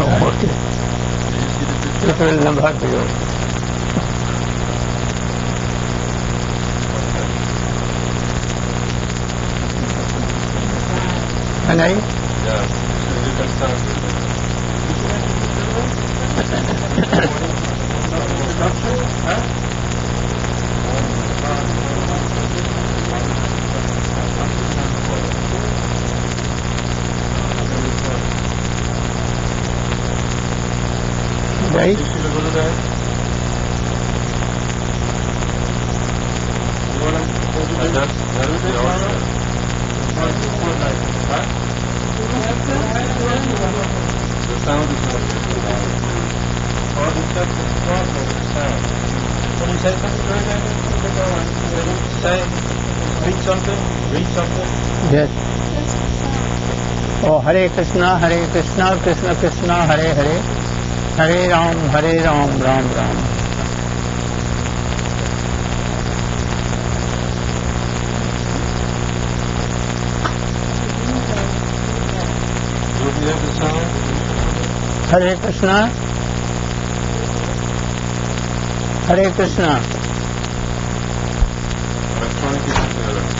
Okay. It will never be over. Can I? Yeah. So you can start with Right? The sound is not or the text is problem with the sound. When you say something very say, read something, Yes. Oh, Hare Krishna, Krishna Krishna, Hare Hare, Hare Ram, Ram Ram. Do you have the sound? Hare Krishna, Electronic interference.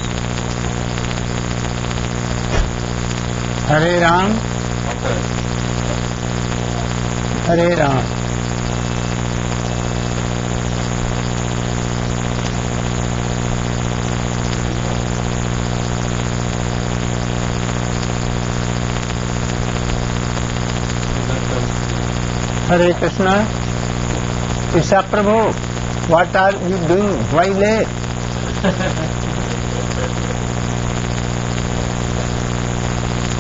Hare Ram, Okay. Hare Ram. Hare Krishna. Isa Prabhu, what are you doing? Why late?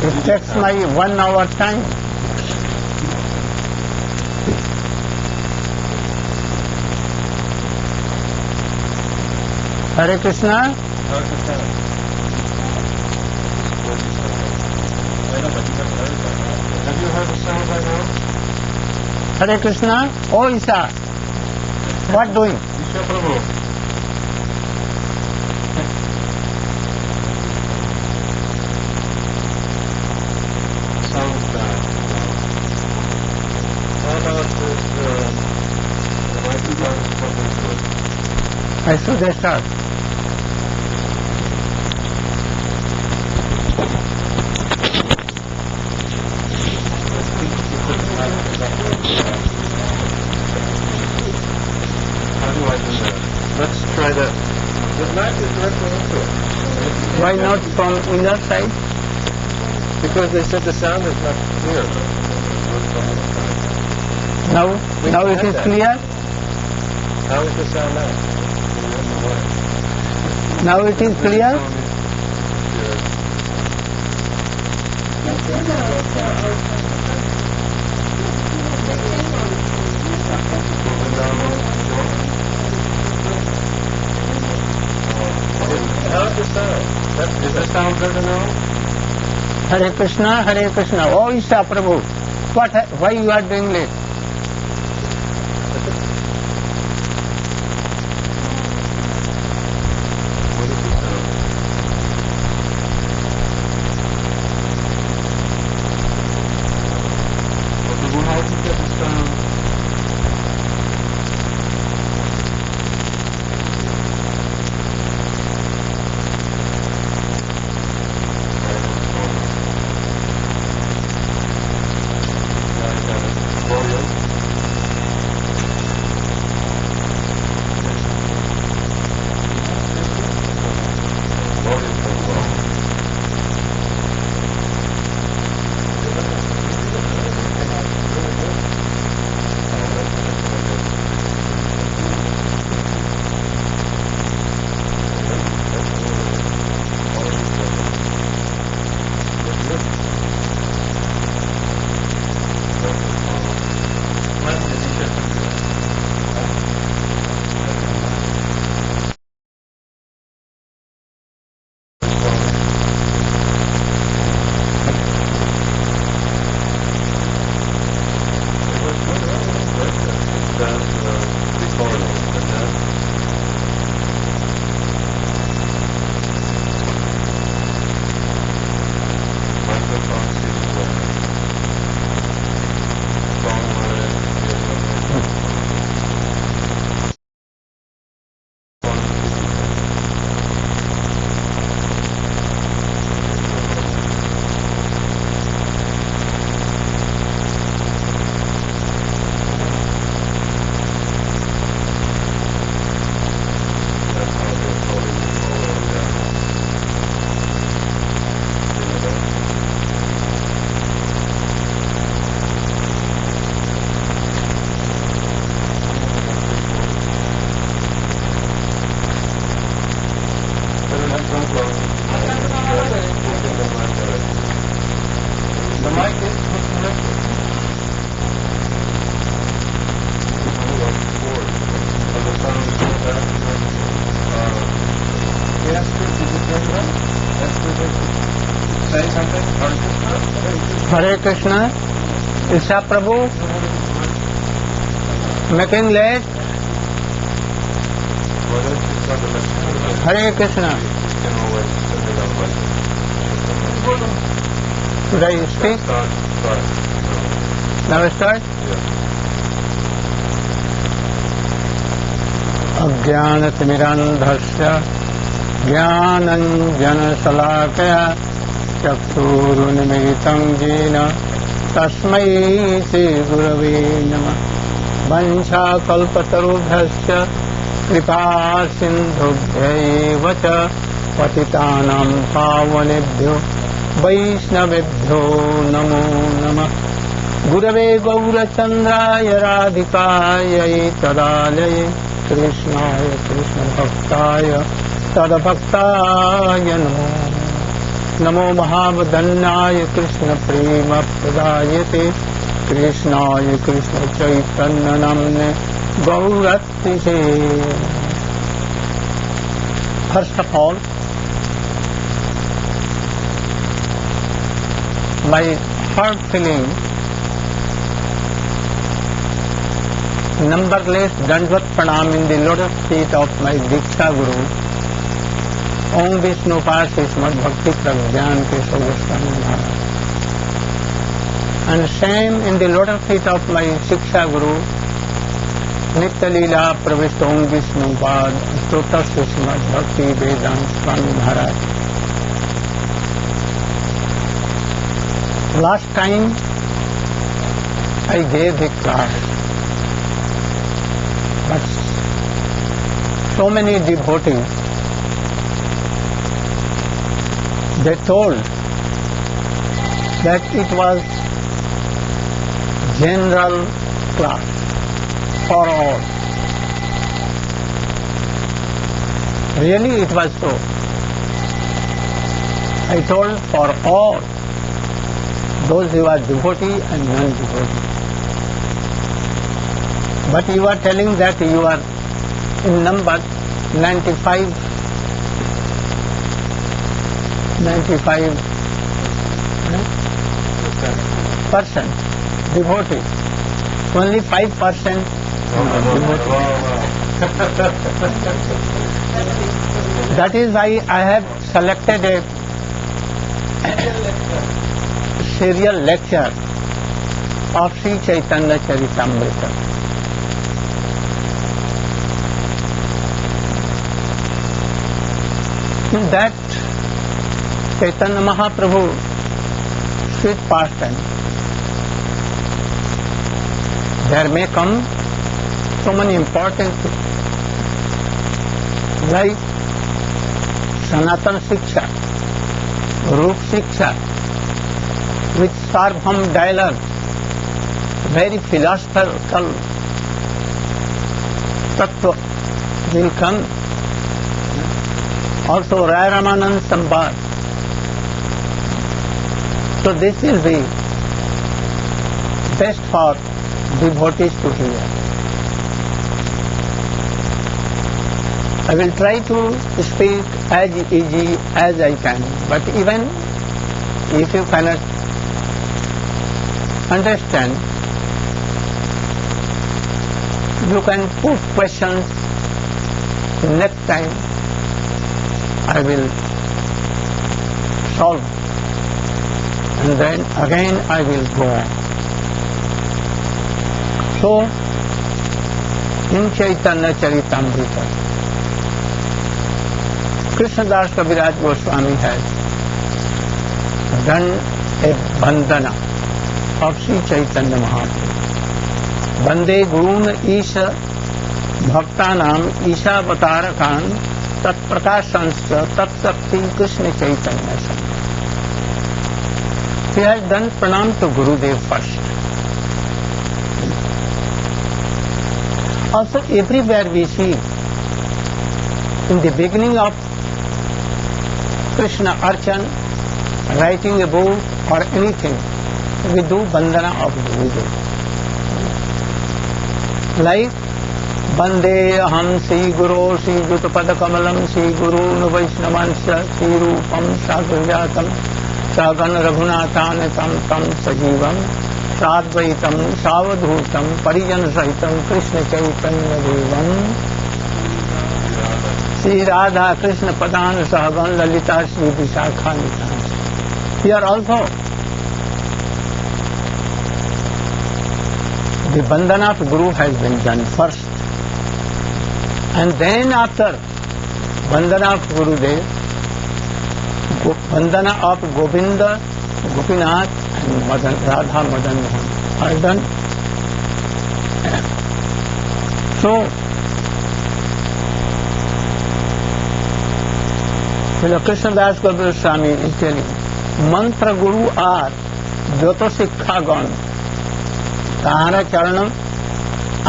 It takes my 1 hour time. Hare Krishna. Have you heard the sound by now? Hare Krishna. Oh Isa, what doing? Isha Prabhu. Sound is bad. How about this, the microphone is talking to it? I should start. How do I do that? Let's try that. The mic is directly into it. Why not from inner side? Because they said the sound is not clear. Now it is clear. How is the sound now? Now it is clear. How's the sound? Is the sound better now? Hare Krishna, Oh Isa Prabhu, why you are doing late? What is the sound? Okay, how do you get the sound? Hare Krishna, Isha Prabhu, making late. Hare Krishna. Should I speak? Now start? अज्ञानतिमिरान्धस्य ज्ञानञ्जनशलाकया चक्षुरुन्मीलितं येन तस्मै श्रीगुरवे नमः। वंशाकल्पतरुभ्यश्च कृपासिन्धुभ्यैव च पतितानां पावनेभ्यो वैष्णवेभ्यो नमो नमः। गुरवे गौरचन्द्राय राधिकायै तदालये कृष्णाय कृष्णभक्ताय तद्भक्ताय नमो नमो महावदन्नाय कृष्णप्रेमप्रदायते कृष्णाय कृष्णचैतन्यनाम्ने गौरतिसे। First of all, my heart feeling numberless Dandvat Pranam in the lotus feet of my Diksha Guru, Om Vishnu Pasi Srimad Bhakti Pragyan Keshav Goswami Maharaj. And same in the lotus feet of my Shiksha Guru, Nitya Leela Pravishta Om Vishnu Pad Stotra Srimad Bhakti Vedanta Swami Maharaj. Last time I gave a class, but so many devotees, they told that it was general class for all. Really it was so. I told for all, those who are devotee and non-devotee. But you are telling that you are in number 95% devotee. Only 5% devotee. That is why I have selected a serial lecture of Sri Chaitanya Charitamrita. In that Chaitanya Mahaprabhu sweet pastime, there may come so many important things like Sanatana Shiksha, Rup Shiksha, with Sarvabhaum dialogue, very philosophical tattva will come. Also Rai Ramanand Sambad. So this will be best for devotees to hear. I will try to speak as easy as I can, but even if you cannot understand, you can put questions. Next time I will solve, and then again I will go on. So, in Chaitanya Charitamrita, Krishnadas Kaviraj Goswami has done a bandhana of Sri Chaitanya Mahaprabhu. Bande Gurun Isha Bhaktanam Isha Avatarakan Tat Prakashanscha Tat Sakti Krishna Chaitanya Sam. He has done pranam to Gurudev first. Also everywhere we see in the beginning of Krishna Archan, writing a book or anything, we do bandhana of Gurudev. Like Bande Aham Sri Guru Sri Juta Pada Kamalam Sri Guru Vaishnavansya Sri Rupam Sagrajatam सहगण रघुनाथान्वितं तं सजीवं साद्वैतं सावधूतं परिजन सहितं कृष्ण चैतन्य देवं Shri Radha Krishna पदान सहगण Lalita Shri विशाखान्वितां. Here also the bandhana of Guru has been done first, and then after bandhana of Gurudev, bandhana of Govinda, Gopinath and Madan, Radha Madan Mohan are done. So, Krishna Das Gopal Swami is telling, mantra guru are joto sikha gan tahara charanam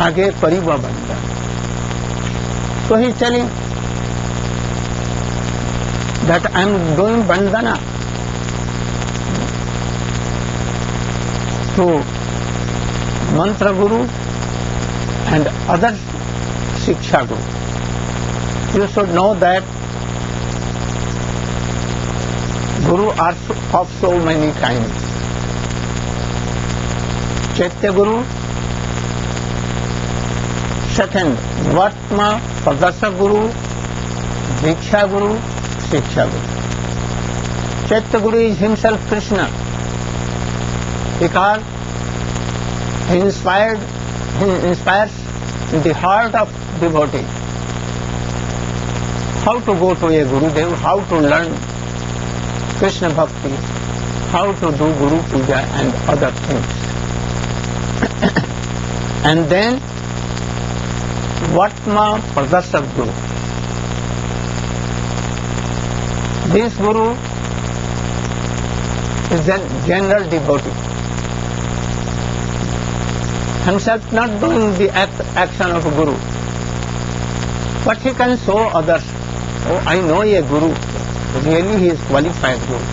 aage pariva bandha. So he is telling that I am doing bandhana to mantra guru and other shiksha guru. You should know that Guru are of so many kinds. Chaitya Guru, second Vatma Padasa Guru, Diksha Guru, Shiksha Guru. Chaitya Guru is himself Krishna because he inspires the heart of devotee how to go to a Gurudev, how to learn Krishna Bhakti, how to do Guru Puja and other things. And then Vatma Pradarshak Guru. This Guru is a general devotee, himself not doing the action of a Guru, but he can show others, oh, I know a Guru. Really he is qualified Guru.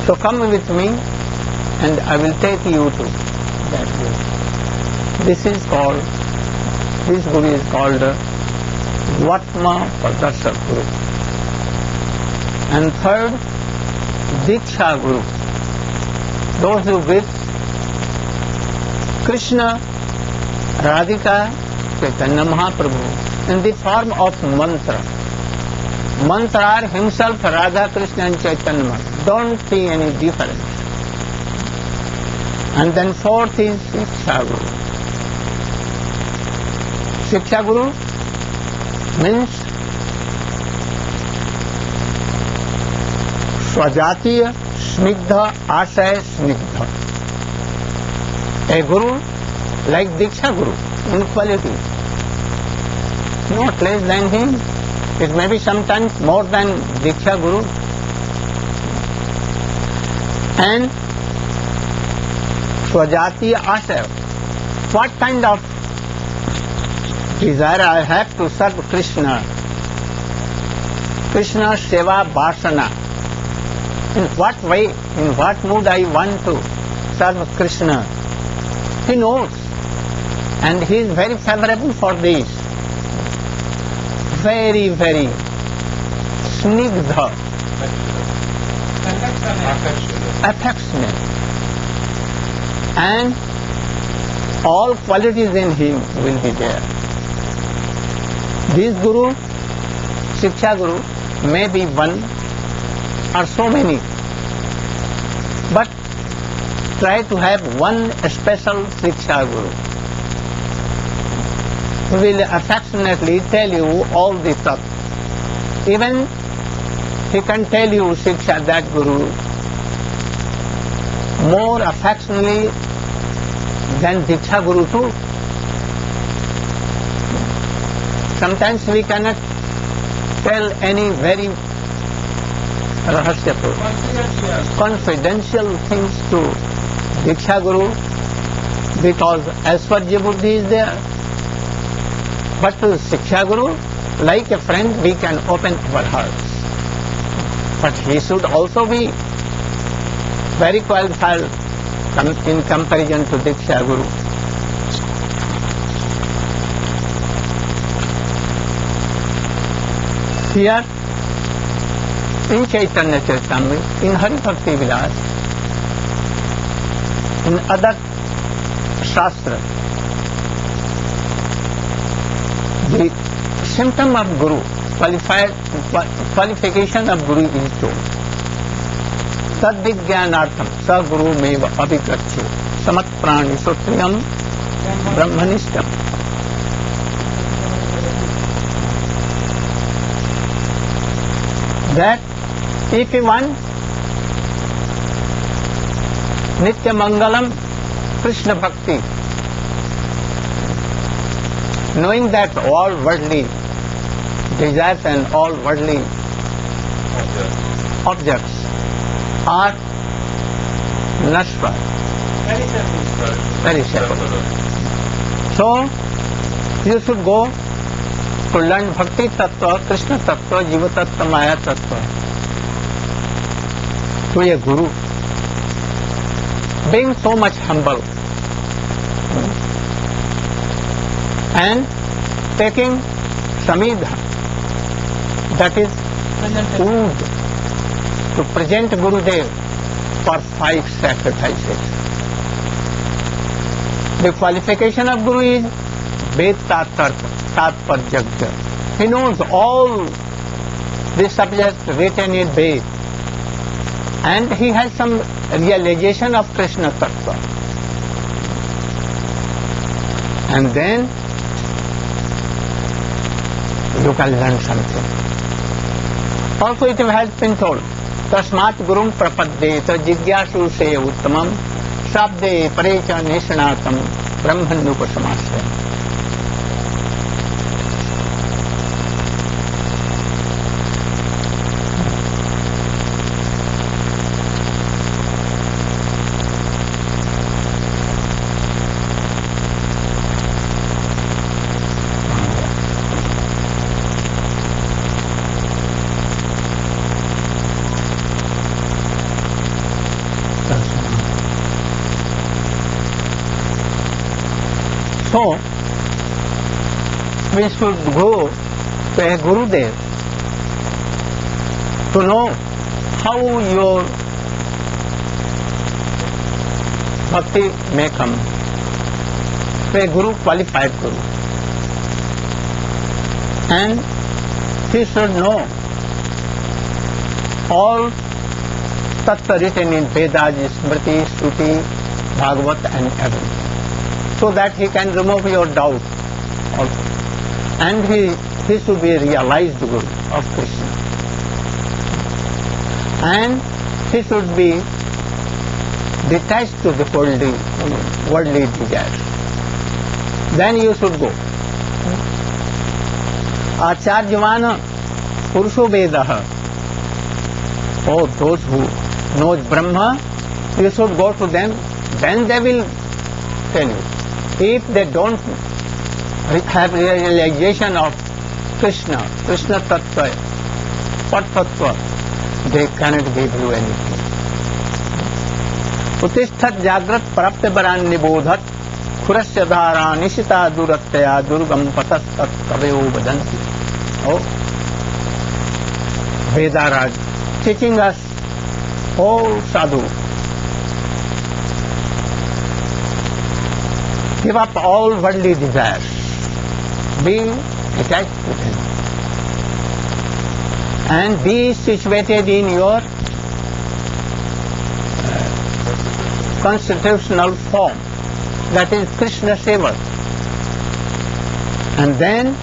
So come with me and I will take you to that Guru. This Guru is called Vatma Pradarshak Guru. And third, Diksha Guru. Those who give Krishna, Radhika, Chaitanya Mahaprabhu in the form of mantra. Mantra are himself Radha, Krishna and Chaitanya. Don't see any difference. And then fourth is Shiksha Guru. Shiksha Guru means Swajatiya Snigdha Ashaya Snigdha. A Guru like Diksha Guru in quality, not less than him. It may be sometimes more than Diksha Guru. And Swajati Asaya. What kind of desire I have to serve Krishna? Krishna Seva Vasana. In what way, in what mood I want to serve Krishna? He knows. And he is very favorable for this. Very, very snigdha, affectionate, and all qualities in him will be there. This Guru, Shiksha Guru, may be one or so many, but try to have one special Shiksha Guru. He will affectionately tell you all the stuff. Even he can tell you Shiksha, that Guru, more affectionately than Diksha Guru too. Sometimes we cannot tell any very confidential things to Diksha Guru because Aishwarya Buddhi is there. But to Shiksha Guru, like a friend, we can open our hearts. But he should also be very qualified in comparison to Diksha Guru. Here, in Chaitanya Charitamrita, in Hari Bhakti Vilas, in other Shastras, the symptom of Guru, qualification of Guru is told. Tad Vijnanartham sa Guru meva abhikrachya samat prani sutriyam brahmanishtam. That if you want Nitya Mangalam Krishna Bhakti, knowing that all worldly desires and all worldly objects are nashwa, perishable. So you should go to learn Bhakti Tattva, Krishna Tattva, Jiva Tattva, Maya Tattva to a Guru, being so much humble and taking samidha, that is food, to present Gurudev for 5 sacrifices. The qualification of Guru is Ved Tatparjagya. He knows all the subjects written in Ved, and he has some realization of Krishna Tattva. And then you can learn something. Also it has been told, Tasmat Gurum Prapaddeta Jigyasu Se Uttamam Sabde Parecha Nishanatam Brahmanupasamasyam. So, we should go to a Gurudev to know how your bhakti may come. To a Guru, qualified Guru. And he should know all tattva written in Vedas, Smriti, Shruti, Bhagavat and everything, so that he can remove your doubt also. And he should be realized Guru of Krishna. And he should be detached to the worldly desires. Then you should go. Acharyavana Purusho Vedaha. Oh, those who knows Brahma, you should go to them, then they will tell you. If they don't have realization of Krishna Tattva, Pat Tattva, they cannot give you anything. Utisthat Jagrat Prapta Baran Nibodhat Khurasya Dhara Nishita Duratya Durgam Patastat Kaveo Vadanti. Oh, Vedaraj teaching us, oh sadhu, give up all worldly desires, be detached to them, and be situated in your constitutional form, that is Krishna Seva. And then,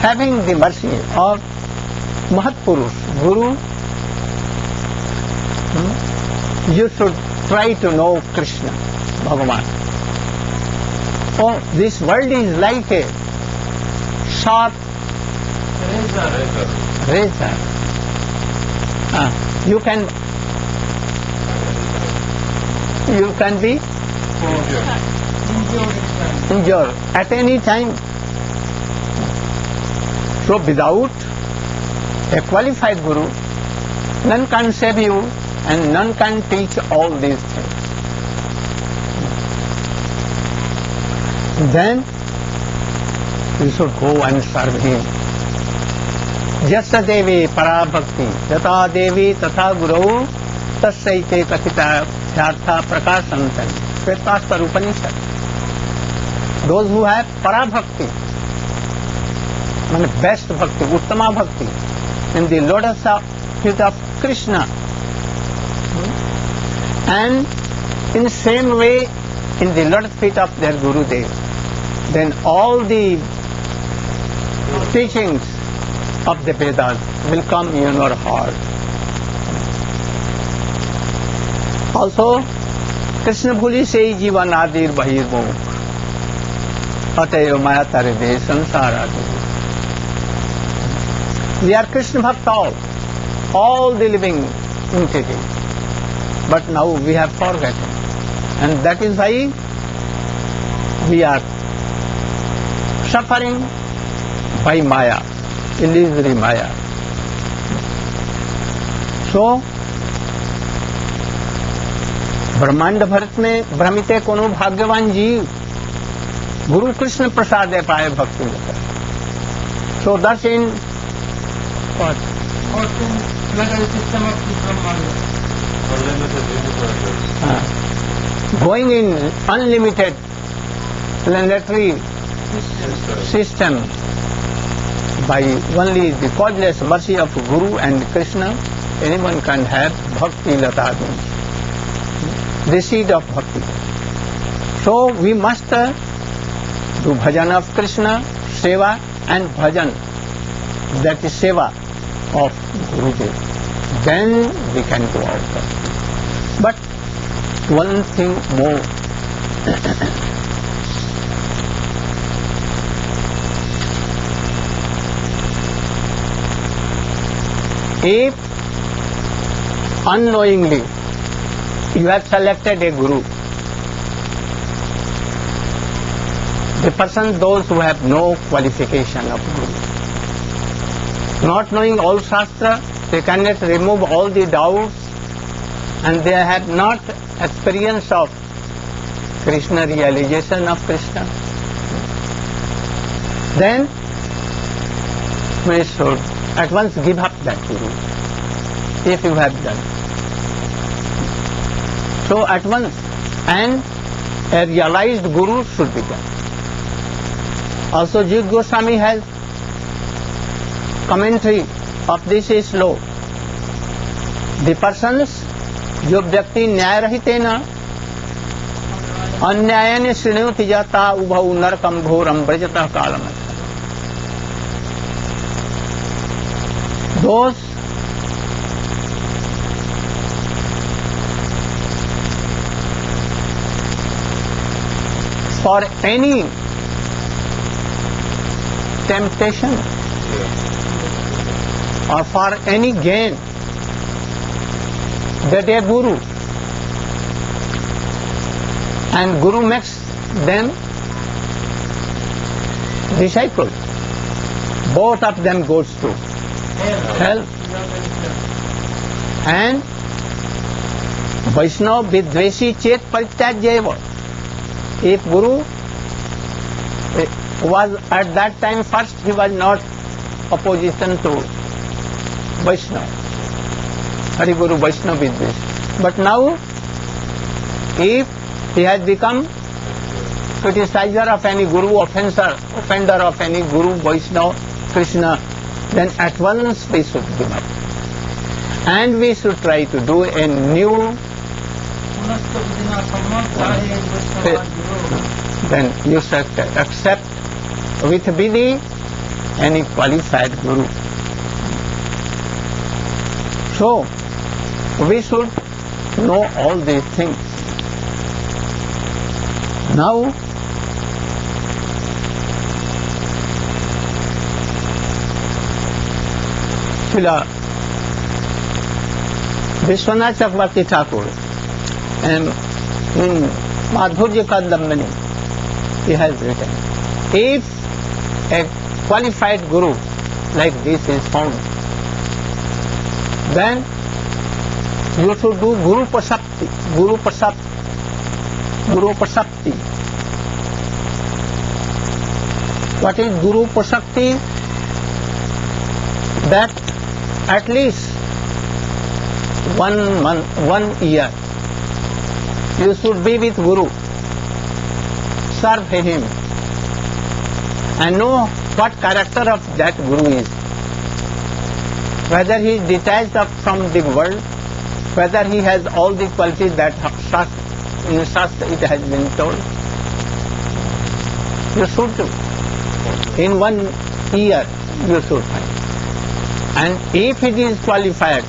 having the mercy of Mahatpurush, Guru, you should try to know Krishna, Bhagavan. Oh, this world is like a sharp razor. You can be injured at any time. So without a qualified Guru, none can save you and none can teach all these things. Then you should go and serve him यस्य देवी परा भक्ति यथा देवी तथा गुरु तस्यैते कथितार्था प्रकाशन्तं श्वेताश्वर उपनिषद. Those who have para bhakti, best bhakti, uttama bhakti, in the lotus feet of Krishna, and in same way in the lotus feet of their Gurudev, then all the teachings of the Vedas will come in your heart. Also, Krishna bhuli se jivan adir bahirmukh अतएव माया तारे दे संसार आदि. We are Krishna Bhakt all the living entities. But now we have forgotten. And that is why we are suffering by Maya, illusory Maya. So, ब्रह्मांड भरत में भ्रमिते कोनो भाग्यवान जीव गुरु कृष्ण प्रसाद दे पाए भक्ति लेकर. So thus in what? Going in unlimited planetary system by only the causeless mercy of Guru and Krishna, anyone can have bhakti lata, the seed of bhakti. So we must do bhajan of Krishna, seva and bhajan, that is seva of Gurudev. Then we can go out of it. But one thing more. If unknowingly you have selected a guru, the person, those who have no qualification of guru, not knowing all shastra, they cannot remove all the doubts, and they have not experience of Krishna, realization of Krishna, then we should at once give up that guru, if you have done. So at once, and a realized guru should be done. Also Jiva Goswami has commentary of this sloka. The persons, जो व्यक्ति न्याय रहिते न अन्यायेन श्रृणोति जाता उभौ नरकं घोरं व्रजतः कालम्. Those for any temptation or for any gain, that a guru, and guru makes them disciples. Both of them goes to hell. And Vaishnava vidveshi chet parityajyeva. If guru was at that time, first he was not opposition to Vaishnava, Hari Guru Vaishnava Vidvesh. But now, if he has become criticizer of any guru, offender of any guru, Vaishnava, Krishna, then at once we should give up. And we should try to do a new, then you should accept with Vidhi any qualified guru. So, we should know all these things. Now, Vishwanath Chakravarti Thakur, and in Madhurya Kadambini, he has written, if a qualified guru like this is found, then you should do Guru Pasapti. What is Guru Pasapti? that at least 1 month, 1 year, you should be with Guru, serve him, and know what character of that Guru is. Whether he is detached from the world, whether he has all the qualities that in Shastra it has been told. You should do. In 1 year you should find. And if it is qualified,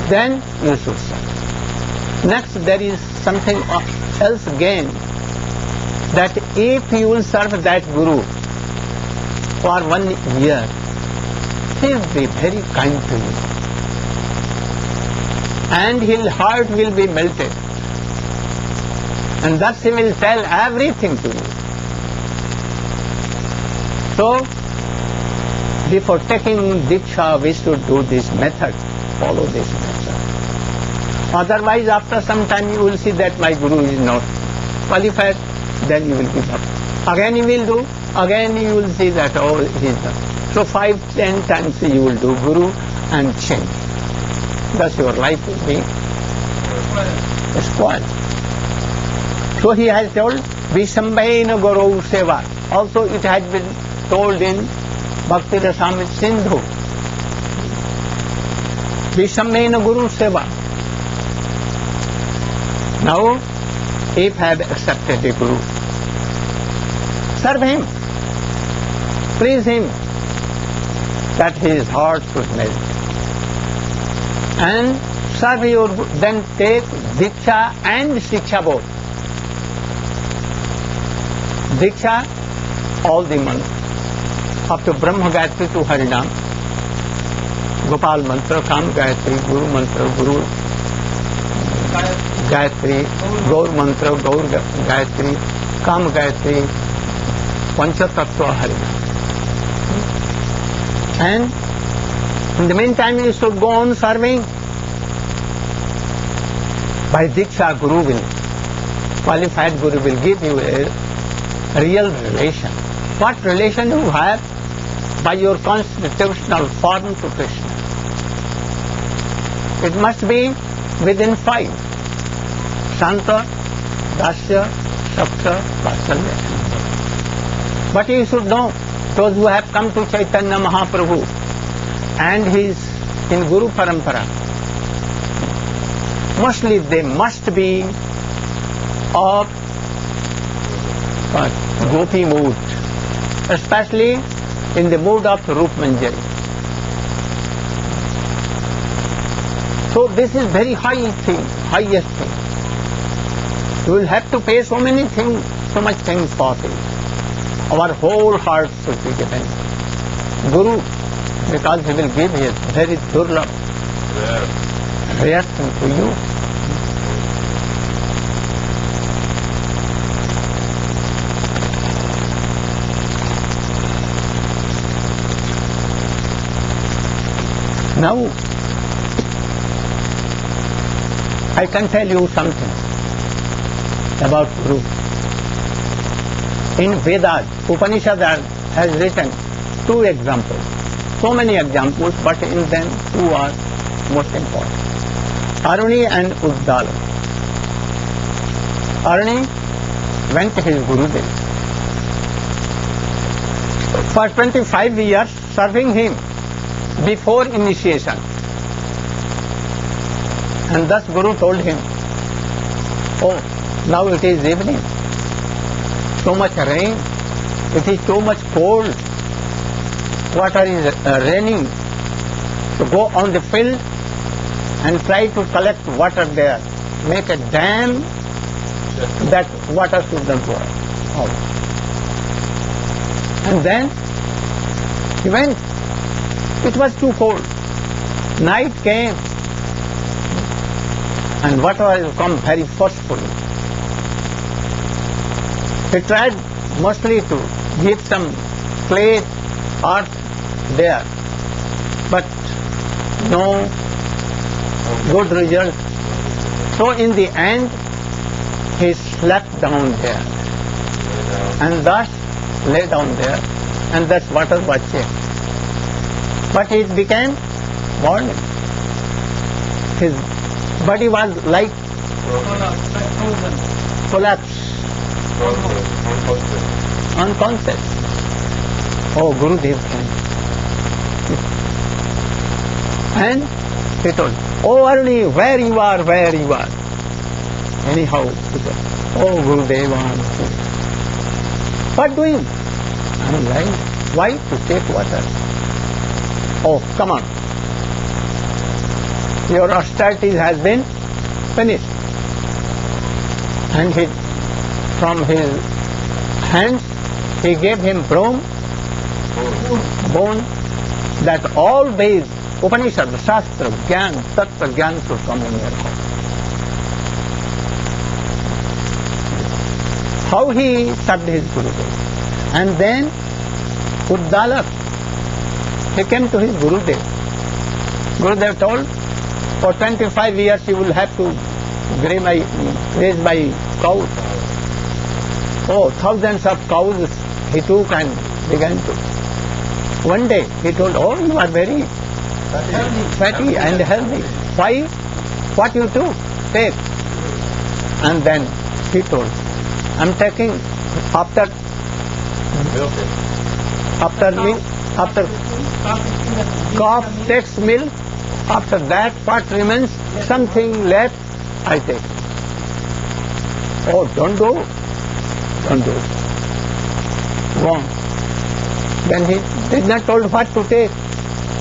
then you should serve. Next, there is something else again, that if you will serve that Guru for 1 year, he will be very kind to you. And his heart will be melted. And thus he will tell everything to you. So, before taking Diksha, we should do this method, follow this method. Otherwise, after some time you will see that my Guru is not qualified, then you will give up. Again you will do, again you will see that, oh, he is done. So 5-10 times you will do Guru and change. Thus your life will be spoiled. So he has told, Visambhaina Guru Seva. Also it has been told in Bhakti Rasamrita Sindhu. Visambhaina Guru Seva. Now, if have accepted the Guru, serve him, please him, that his heart should melt. And serve your Guru, then take Diksha and Shiksha both. Diksha, all the mantras, up to Brahma Gayatri to Harinam, Gopal mantra, Kam Gayatri, Guru mantra, Guru Gayatri, Gaur mantra, Gaur Gayatri, Kam Gayatri, Pancha Tattva Harinam. And in the meantime you should go on serving. By Diksha, Guru will, qualified Guru will give you a real relation. What relation you have? By your constitutional form to Krishna. It must be within 5. Shanta, Dasya, Sakta, Vatsalya. But you should know, those who have come to Chaitanya Mahaprabhu and he is in Guru Parampara, mostly they must be of Gopi mood, especially in the mood of Rup Manjari. So this is very high thing, highest thing. You will have to pay so many things, so much things for it. Our whole heart should be given. Guru, because he will give his very durlabh, rare thing to you. Now, I can tell you something about Guru. In Vedas, Upanishad has written 2 examples. So many examples, but in them 2 are most important. Aruni and Uddala. Aruni went to his Gurudev. For 25 years serving him before initiation. And thus Guru told him, oh, now it is evening. So much rain. It is too much cold. Water is raining. So go on the field and try to collect water there. Make a dam that water should not go out. And then he went. It was too cold. Night came and water has come very forcefully. He tried mostly to give some clay earth there, but no good result. So in the end, he slept down there and thus lay down there, and thus water was changed. but it became morning. His body was like collapsed, unconscious. Oh, Gurudev came. And he told, oh Aruni, where you are, where you are. Anyhow, he said, oh Gurudev, what doing? I'm lying. Why? To take water. Oh, come on. Your austerities has been finished. And from his hands, he gave him bone, that all Veds, Upanishad, Shastra, Gyan, Tattva, Gyan should come in your heart. How he served his Gurudev. And then Uddalak, he came to his Gurudev. Gurudev told, for 25 years you will have to raise my cows. Oh, thousands of cows he took and began to. One day he told, oh, you are very fatty and healthy. Why? What you do? Take. And then he told, I'm taking after calf takes milk, after that what remains, something left, I take. Oh, don't do. Wrong. Then he did not told what to take,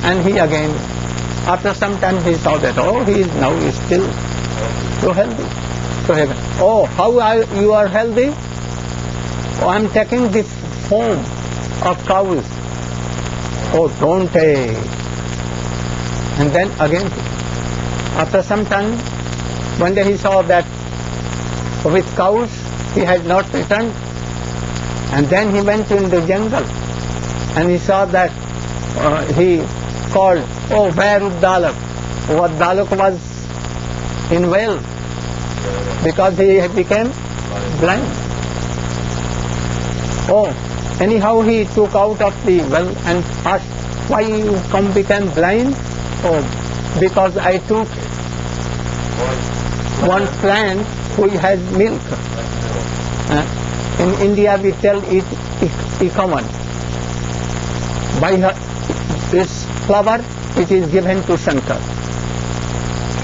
and he again, after some time he saw that, oh, he is now still so healthy. So he went, oh, how you are healthy? Oh, I'm taking this foam of cows. Oh, don't take. And then again, after some time, one day he saw that with cows he had not returned. And then he went in the jungle and he saw that he called, oh, where Uddalak? Oh, Uddalak was in well because he became blind. Oh, anyhow he took out of the well and asked, why you became blind? Oh, because I took one plant which has milk. In India we tell it ikaman. By its flower it is given to Shankar.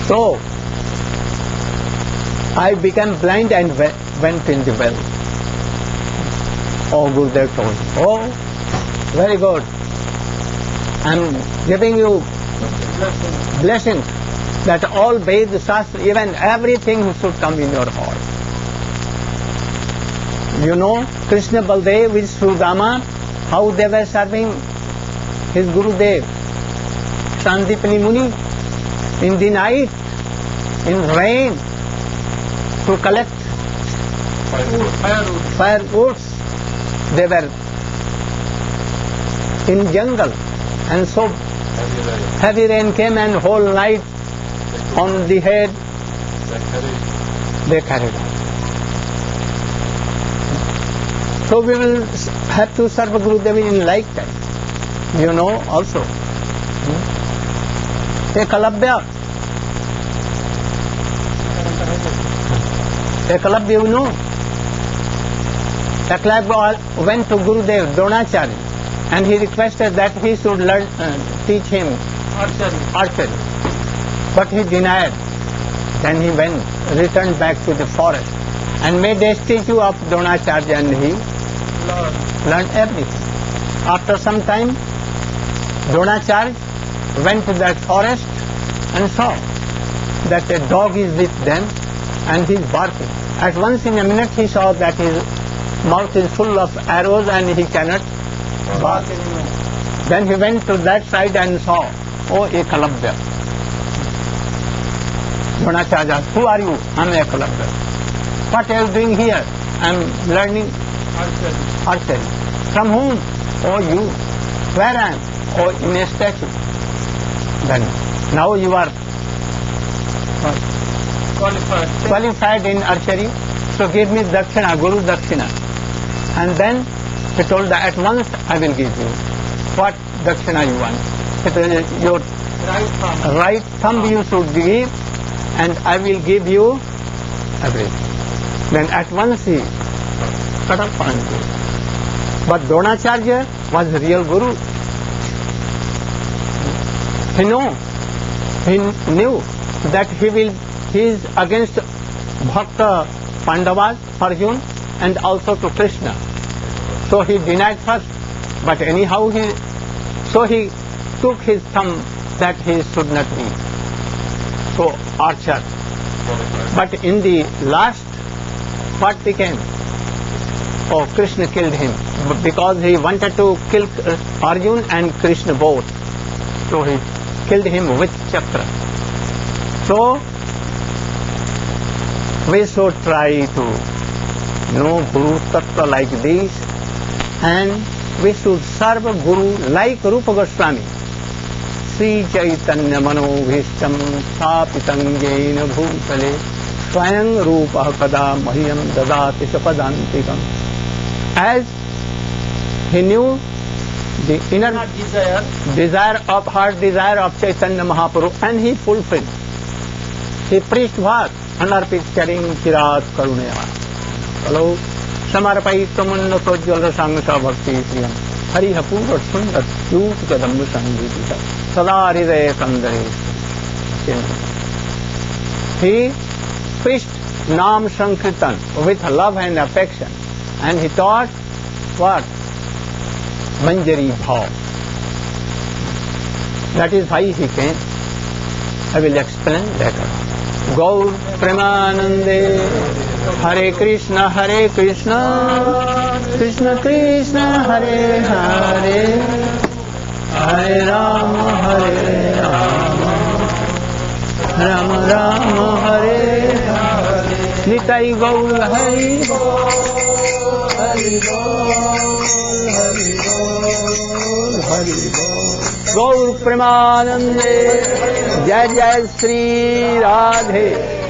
So I became blind and went in the well. Oh, Gurudev told, oh, very good. I'm giving you blessing that all Veda, Shastra, even everything should come in your heart. You know, Krishna Baldev with Sudama, how they were serving his Gurudev, Sandipani Muni, in the night, in rain, to collect firewoods. They were in jungle, and so heavy rain came and whole night on the head they carried. So we will have to serve Gurudev in lifetime. You know also. Ekalabya, you know. Ekalabya went to Gurudev Dronacharya and he requested that he should teach him archery. But he denied. Then he returned back to the forest and made a statue of Dronacharya and he learned everything. After some time, Dronacharya went to that forest and saw that a dog is with them and he is barking. At once in a minute he saw that his mouth is full of arrows and he cannot bark anymore. Then he went to that side and saw, oh, Ekalabya. Dronacharya, who are you? I am Ekalabya. What are you doing here? I am learning archery. From whom? Oh, you. Where I am? Oh, in a statue. Then, now you are qualified in archery, so give me dakshina, Guru dakshina. And then he told that at once I will give you. What dakshina you want? your Right thumb. right thumb you should give, and I will give you everything. Then at once he cut off and go. But Dronacharya was the real guru. He knew that he is against Bhakta Pandavas, Arjun, and also to Krishna. So he denied first, but anyhow he took his thumb that he should not be so archer. But in the last, what became? Oh, Krishna killed him because he wanted to kill Arjun and Krishna both. So he killed him with chakra. So we should try to know Guru Tattva like this, and we should serve Guru like Rupa Goswami. Sri Chaitanya Manobhishtam Sthapitam Jena Bhutale Swayam Rupa Kada Mahyam Dadati Sapadantikam. As he knew the inner desire of heart, desire of Chaitanya Mahaprabhu, and he fulfilled. He preached what? Anarpit Charing Chirat Karunaya. Hello. Samarpaitamana Projwala Sangha Bhakti Sriyam Hari Hapura Sundar Yut Kadambu Sangita Sada Hridaya Kandare. He preached Nam Sankirtan with love and affection, and he taught what? Manjari Bhav. That is why he came. I will explain later. Gaur Premanande Hare Krishna Krishna Krishna Hare Hare Hare Rama Rama Rama Hare Hare Nitai Gaur Hari Hari Hari Gaur Premanande Jai Jai Sri Radhe